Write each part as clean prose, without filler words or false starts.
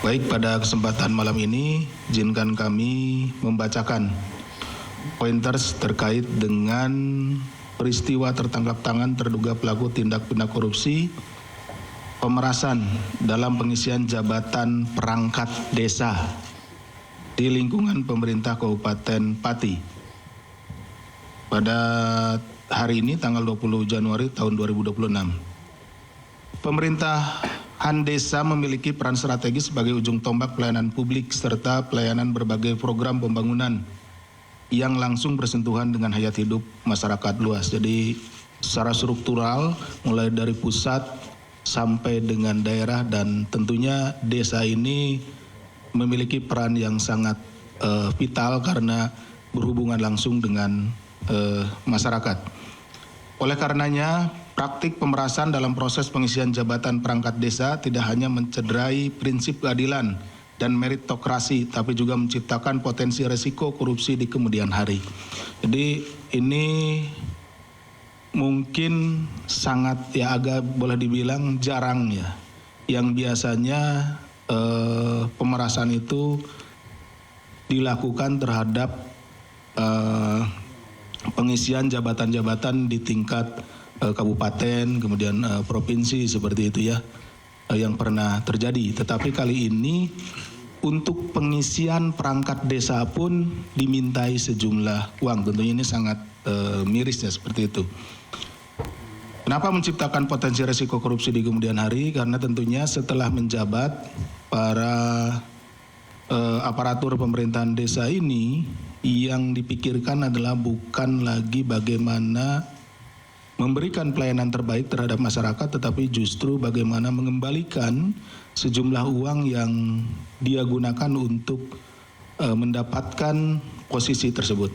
Baik, pada kesempatan malam ini, izinkan kami membacakan pointers terkait dengan peristiwa tertangkap tangan terduga pelaku tindak pidana korupsi pemerasan dalam pengisian jabatan perangkat desa di lingkungan pemerintah Kabupaten Pati. Pada hari ini tanggal 20 Januari tahun 2026. Pemerintahan desa memiliki peran strategis sebagai ujung tombak pelayanan publik serta pelayanan berbagai program pembangunan yang langsung bersentuhan dengan hayat hidup masyarakat luas. Jadi secara struktural mulai dari pusat sampai dengan daerah, dan tentunya desa ini memiliki peran yang sangat vital karena berhubungan langsung dengan masyarakat. Oleh karenanya, praktik pemerasan dalam proses pengisian jabatan perangkat desa tidak hanya mencederai prinsip keadilan dan meritokrasi, tapi juga menciptakan potensi resiko korupsi di kemudian hari. Jadi ini mungkin sangat agak boleh dibilang jarang ya, yang biasanya pemerasan itu dilakukan terhadap pengisian jabatan-jabatan di tingkat kabupaten, kemudian provinsi seperti itu ya, yang pernah terjadi. Tetapi kali ini untuk pengisian perangkat desa pun dimintai sejumlah uang. Tentunya ini sangat miris ya, seperti itu. Kenapa menciptakan potensi resiko korupsi di kemudian hari? Karena tentunya setelah menjabat, para aparatur pemerintahan desa ini yang dipikirkan adalah bukan lagi bagaimana memberikan pelayanan terbaik terhadap masyarakat, tetapi justru bagaimana mengembalikan sejumlah uang yang dia gunakan untuk mendapatkan posisi tersebut.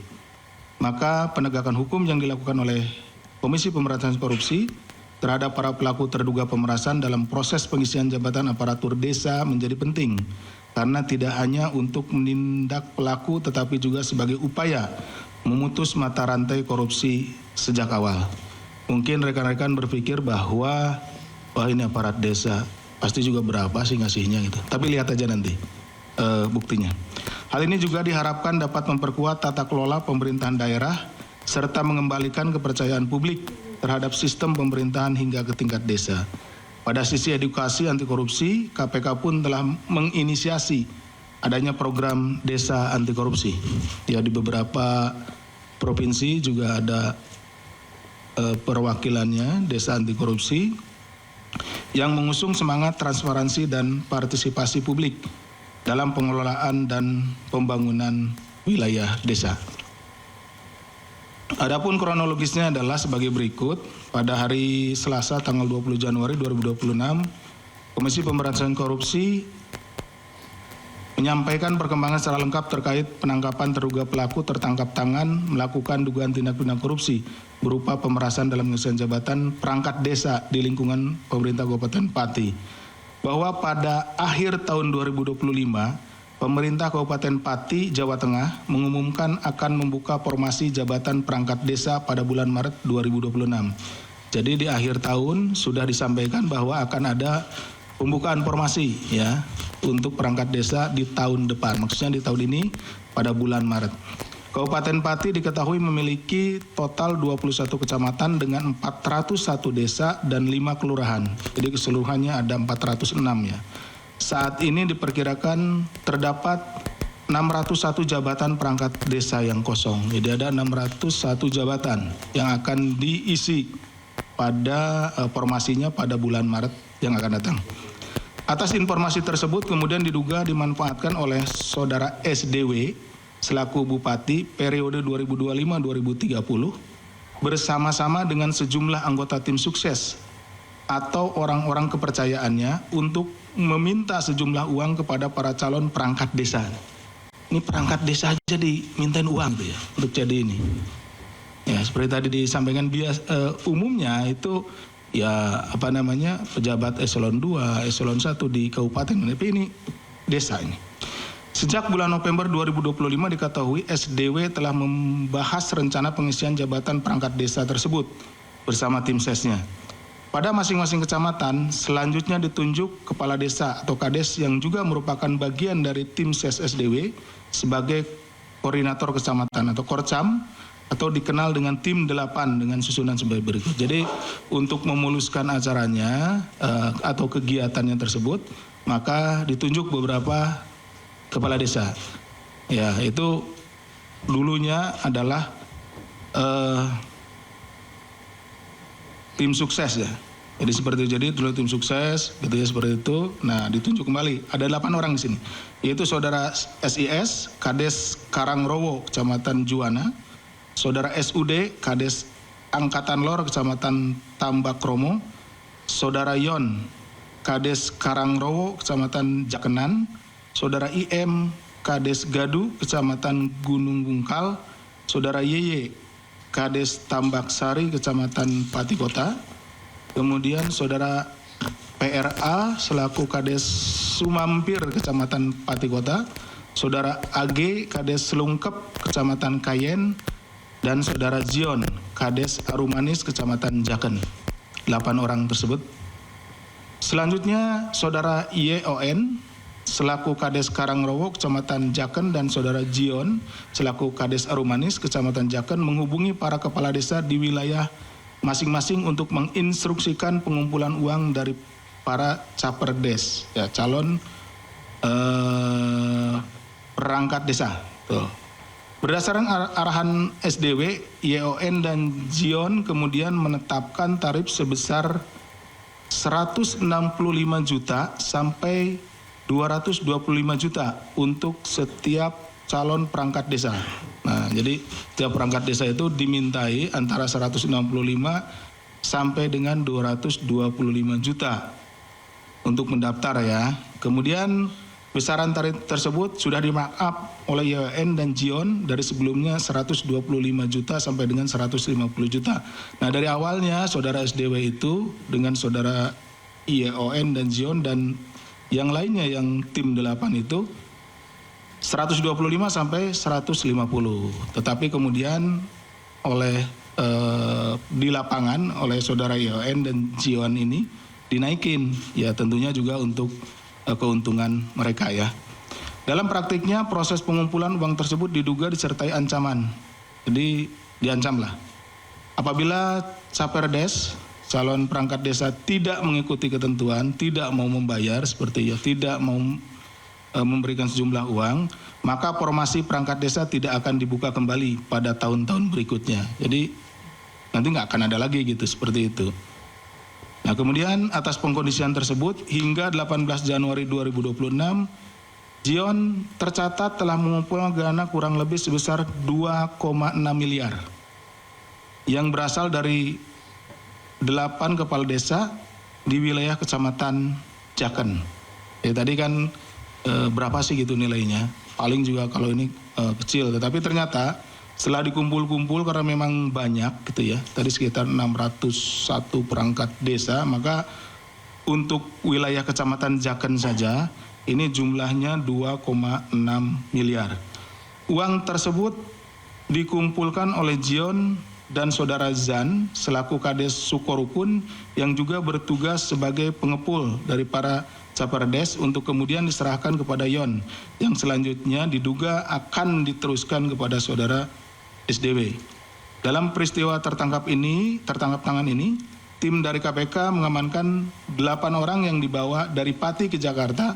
Maka penegakan hukum yang dilakukan oleh Komisi Pemberantasan Korupsi terhadap para pelaku terduga pemerasan dalam proses pengisian jabatan aparatur desa menjadi penting, karena tidak hanya untuk menindak pelaku tetapi juga sebagai upaya memutus mata rantai korupsi sejak awal. Mungkin rekan-rekan berpikir bahwa ini aparat desa pasti juga berapa sih ngasihnya gitu. Tapi lihat aja nanti buktinya. Hal ini juga diharapkan dapat memperkuat tata kelola pemerintahan daerah serta mengembalikan kepercayaan publik terhadap sistem pemerintahan hingga ke tingkat desa. Pada sisi edukasi anti korupsi, KPK pun telah menginisiasi adanya program desa anti korupsi. Ya, di beberapa provinsi juga ada perwakilannya desa anti korupsi yang mengusung semangat transparansi dan partisipasi publik dalam pengelolaan dan pembangunan wilayah desa. Adapun kronologisnya adalah sebagai berikut. Pada hari Selasa tanggal 20 Januari 2026, Komisi Pemberantasan Korupsi menyampaikan perkembangan secara lengkap terkait penangkapan terduga pelaku tertangkap tangan melakukan dugaan tindak pidana korupsi berupa pemerasan dalam pengisian jabatan perangkat desa di lingkungan pemerintah Kabupaten Pati. Bahwa pada akhir tahun 2025, pemerintah Kabupaten Pati, Jawa Tengah mengumumkan akan membuka formasi jabatan perangkat desa pada bulan Maret 2026. Jadi di akhir tahun sudah disampaikan bahwa akan ada pembukaan formasi ya untuk perangkat desa di tahun depan. Maksudnya di tahun ini pada bulan Maret. Kabupaten Pati diketahui memiliki total 21 kecamatan dengan 401 desa dan 5 kelurahan. Jadi keseluruhannya ada 406 ya. Saat ini diperkirakan terdapat 601 jabatan perangkat desa yang kosong. Jadi ada 601 jabatan yang akan diisi pada formasinya pada bulan Maret yang akan datang. Atas informasi tersebut kemudian diduga dimanfaatkan oleh saudara SDW selaku Bupati periode 2025-2030 bersama-sama dengan sejumlah anggota tim sukses atau orang-orang kepercayaannya untuk meminta sejumlah uang kepada para calon perangkat desa. Ini perangkat desa aja dimintain uang tuh ya untuk jadi ini. Ya seperti tadi disampaikan umumnya itu ya pejabat eselon 2, eselon 1 di kabupaten, tapi ini desa ini. Sejak bulan November 2025 diketahui SDW telah membahas rencana pengisian jabatan perangkat desa tersebut bersama tim sesnya. Pada masing-masing kecamatan, selanjutnya ditunjuk kepala desa atau kades yang juga merupakan bagian dari tim SES SDW sebagai koordinator kecamatan atau korcam, atau dikenal dengan tim 8 dengan susunan sebagai berikut. Jadi untuk memuluskan acaranya atau kegiatannya tersebut, maka ditunjuk beberapa kepala desa. Ya, itu dulunya adalah tim sukses ya. Jadi seperti itu. Jadi dulu tim sukses, gitu ya, seperti itu. Nah, ditunjuk kembali. Ada 8 orang di sini. Yaitu Saudara SIS, Kades Karangrowo, Kecamatan Juwana. Saudara SUD, Kades Angkatan Lor, Kecamatan Tambakromo. Saudara Yon, Kades Karangrowo, Kecamatan Jakenan. Saudara IM, Kades Gadu, Kecamatan Gunung Bungkal. Saudara YY, Kades Tambaksari, Kecamatan Pati Kota. Kemudian Saudara PRA selaku Kades Sumampir, Kecamatan Pati Kota. Saudara AG, Kades Selungkep, Kecamatan Kayen. Dan Saudara Zion, Kades Arumanis, Kecamatan Jaken. 8 orang tersebut. Selanjutnya Saudara YON selaku Kades Karangrowo, Kecamatan Jaken, dan Saudara Zion selaku Kades Arumanis, Kecamatan Jaken menghubungi para kepala desa di wilayah masing-masing untuk menginstruksikan pengumpulan uang dari para caperdes, ya, calon perangkat desa. Tuh. Berdasarkan arahan SDW, YON dan Zion kemudian menetapkan tarif sebesar 165 juta sampai 225 juta untuk setiap calon perangkat desa. Nah, jadi setiap perangkat desa itu dimintai antara 165 sampai dengan 225 juta untuk mendaftar ya. Kemudian besaran tarif tersebut sudah di-markup oleh YON dan Zion dari sebelumnya 125 juta sampai dengan 150 juta. Nah, dari awalnya Saudara SDW itu dengan Saudara YON dan Zion dan yang lainnya yang tim 8 itu 125 sampai 150. Tetapi kemudian oleh di lapangan oleh Saudara YON dan Zion ini dinaikin, ya tentunya juga untuk keuntungan mereka ya. Dalam praktiknya proses pengumpulan uang tersebut diduga disertai ancaman. Jadi diancam lah. Apabila Caperdes, calon perangkat desa tidak mengikuti ketentuan, tidak mau membayar seperti ya, tidak mau memberikan sejumlah uang, maka formasi perangkat desa tidak akan dibuka kembali pada tahun-tahun berikutnya. Jadi nanti nggak akan ada lagi gitu, seperti itu. Nah, kemudian atas pengkondisian tersebut hingga 18 Januari 2026, Zion tercatat telah mengumpulkan dana kurang lebih sebesar 2,6 miliar yang berasal dari 8 kepala desa di wilayah Kecamatan Jaken. Ya, tadi kan berapa sih gitu nilainya? Paling juga kalau ini kecil, tetapi ternyata setelah dikumpul-kumpul karena memang banyak gitu ya, tadi sekitar 601 perangkat desa, maka untuk wilayah Kecamatan Jaken saja ini jumlahnya 2,6 miliar. Uang tersebut dikumpulkan oleh Zion dan Saudara Zan selaku Kades Sukorukun yang juga bertugas sebagai pengepul dari para Caperdes untuk kemudian diserahkan kepada Yon yang selanjutnya diduga akan diteruskan kepada Saudara SDW. Dalam peristiwa tertangkap tangan ini, tim dari KPK mengamankan 8 orang yang dibawa dari Pati ke Jakarta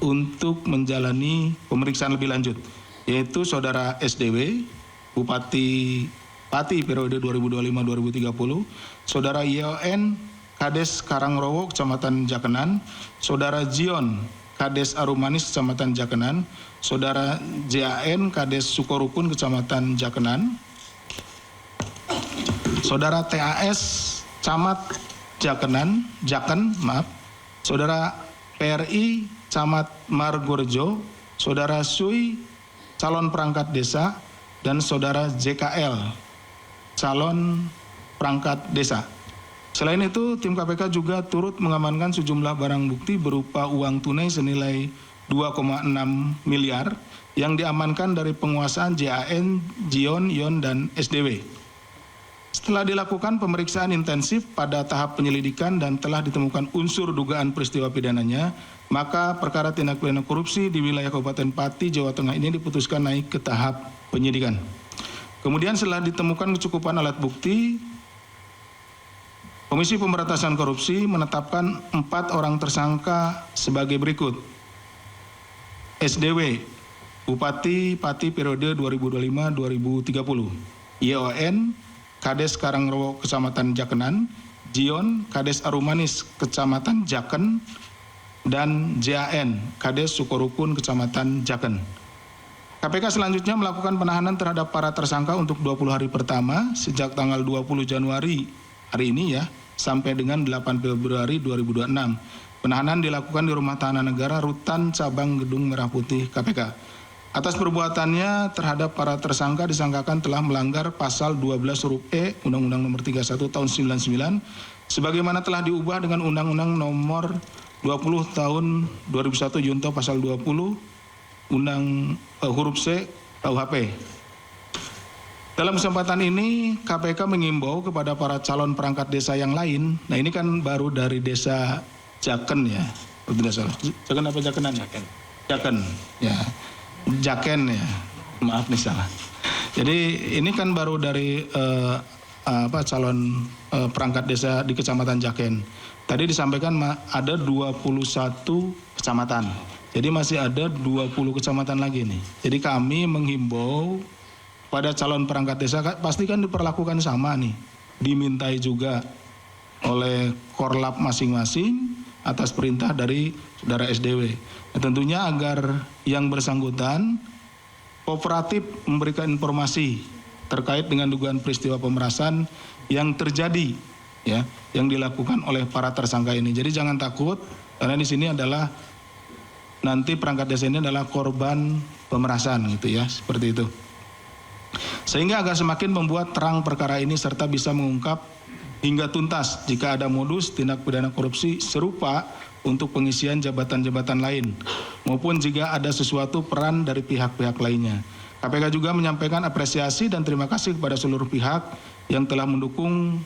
untuk menjalani pemeriksaan lebih lanjut, yaitu Saudara SDW, Bupati Pati periode 2025-2030, Saudara YON, Kades Karangrowo, Kecamatan Jakenan, Saudara Zion, Kades Arumanis, Kecamatan Jakenan, Saudara JAN, Kades Sukorukun, Kecamatan Jakenan, Saudara TAS, Camat Jaken, Saudara PRI, Camat Margorejo, Saudara Sui, calon perangkat desa, dan Saudara JKL, calon perangkat desa. Selain itu, tim KPK juga turut mengamankan sejumlah barang bukti berupa uang tunai senilai 2,6 miliar yang diamankan dari penguasaan JAN, Zion, Yon, dan SDW. Setelah dilakukan pemeriksaan intensif pada tahap penyelidikan dan telah ditemukan unsur dugaan peristiwa pidananya, maka perkara tindak pidana korupsi di wilayah Kabupaten Pati, Jawa Tengah ini diputuskan naik ke tahap penyidikan. Kemudian setelah ditemukan kecukupan alat bukti, Komisi Pemberantasan Korupsi menetapkan 4 orang tersangka sebagai berikut. SDW, Bupati Pati periode 2025-2030. YON, Kades Karangrowo Kecamatan Jakenan. Jion, Kades Arumanis Kecamatan Jaken. Dan JAN, Kades Sukorukun Kecamatan Jaken. KPK selanjutnya melakukan penahanan terhadap para tersangka untuk 20 hari pertama sejak tanggal 20 Januari hari ini ya, sampai dengan 8 Februari 2026. Penahanan dilakukan di Rumah Tahanan Negara Rutan Cabang Gedung Merah Putih KPK. Atas perbuatannya terhadap para tersangka disangkakan telah melanggar pasal 12 huruf E Undang-Undang Nomor 31 Tahun 99 sebagaimana telah diubah dengan Undang-Undang Nomor 20 Tahun 2001 Junto pasal 20 huruf C KUHP. Dalam kesempatan ini KPK mengimbau kepada para calon perangkat desa yang lain. Nah, ini kan baru dari desa Jaken ya. Kalau tidak salah. Jaken apa Jakenan? Jaken. Ya. Jaken ya, maaf nih salah. Jadi ini kan baru dari calon perangkat desa di Kecamatan Jaken. Tadi disampaikan ada 21 kecamatan. Jadi masih ada 20 kecamatan lagi nih. Jadi kami menghimbau pada calon perangkat desa pasti kan diperlakukan sama nih. Dimintai juga oleh korlap masing-masing atas perintah dari saudara SDW. Nah, tentunya agar yang bersangkutan kooperatif memberikan informasi terkait dengan dugaan peristiwa pemerasan yang terjadi ya, yang dilakukan oleh para tersangka ini. Jadi jangan takut karena di sini adalah nanti perangkat desa ini adalah korban pemerasan gitu ya, seperti itu. Sehingga agar semakin membuat terang perkara ini serta bisa mengungkap hingga tuntas jika ada modus tindak pidana korupsi serupa untuk pengisian jabatan-jabatan lain maupun jika ada sesuatu peran dari pihak-pihak lainnya. KPK juga menyampaikan apresiasi dan terima kasih kepada seluruh pihak yang telah mendukung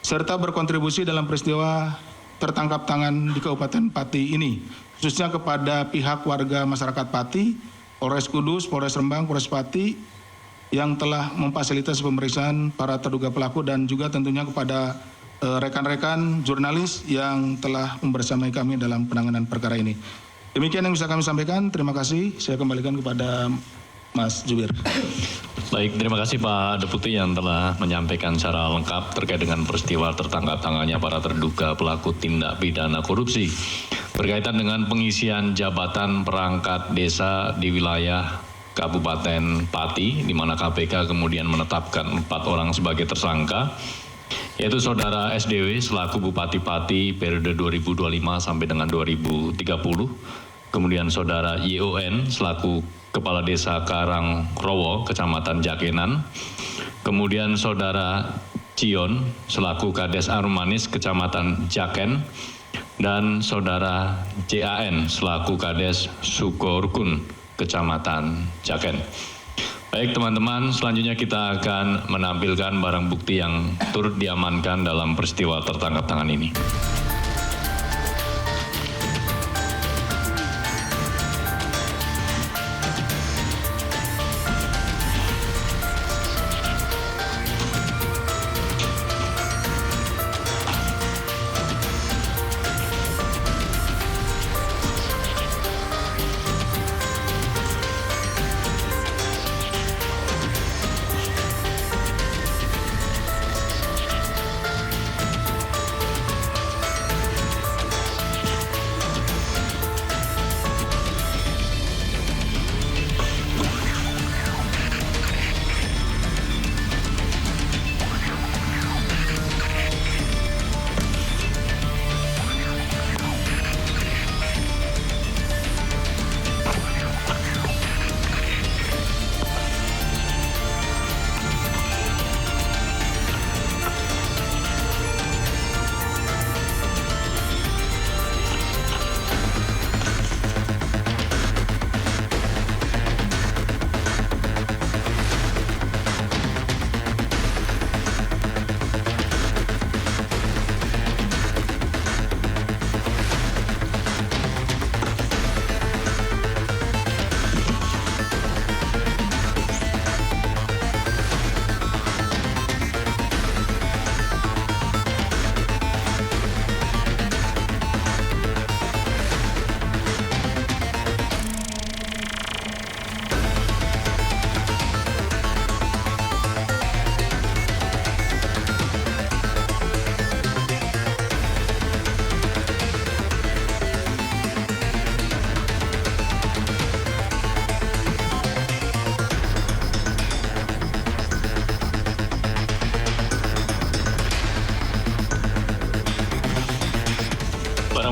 serta berkontribusi dalam peristiwa tertangkap tangan di Kabupaten Pati ini, khususnya kepada pihak warga masyarakat Pati, Polres Kudus, Polres Rembang, Polres Pati yang telah memfasilitasi pemeriksaan para terduga pelaku dan juga tentunya kepada rekan-rekan jurnalis yang telah membersamai kami dalam penanganan perkara ini. Demikian yang bisa kami sampaikan. Terima kasih. Saya kembalikan kepada Mas Jubir. Baik, terima kasih Pak Deputi yang telah menyampaikan secara lengkap terkait dengan peristiwa tertangkap tangannya para terduga pelaku tindak pidana korupsi berkaitan dengan pengisian jabatan perangkat desa di wilayah Kabupaten Pati, di mana KPK kemudian menetapkan 4 orang sebagai tersangka, yaitu Saudara SDW selaku Bupati Pati periode 2025 sampai dengan 2030, kemudian Saudara YON selaku Kepala Desa Karangrowo Kecamatan Jakenan, kemudian Saudara Cion selaku Kades Arumanis Kecamatan Jaken, dan Saudara JAN selaku Kades Sukorukun Kecamatan Jaken. Baik teman-teman, selanjutnya kita akan menampilkan barang bukti yang turut diamankan dalam peristiwa tertangkap tangan ini.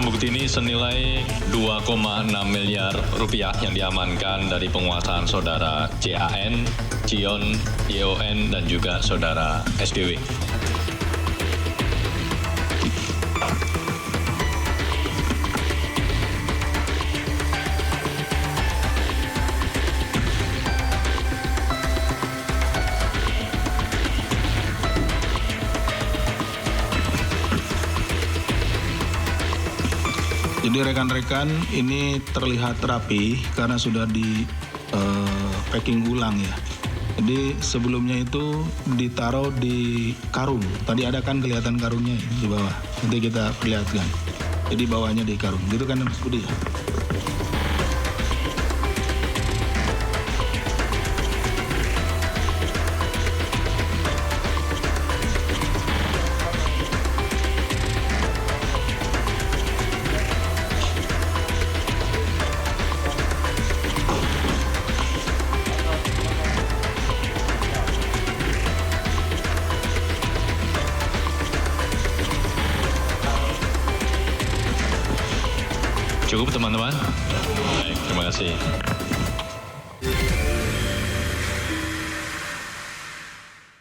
barang bukti ini senilai 2,6 miliar rupiah yang diamankan dari penguasaan saudara CAN, Cion, YON, dan juga saudara SDW. Jadi rekan-rekan, ini terlihat rapi karena sudah di packing ulang ya. Jadi sebelumnya itu ditaruh di karung. Tadi ada kan kelihatan karungnya di bawah. Nanti kita perlihatkan. Jadi bawahnya di karung. Gitu kan Mas Budi ya? Cukup teman-teman? Baik, terima kasih.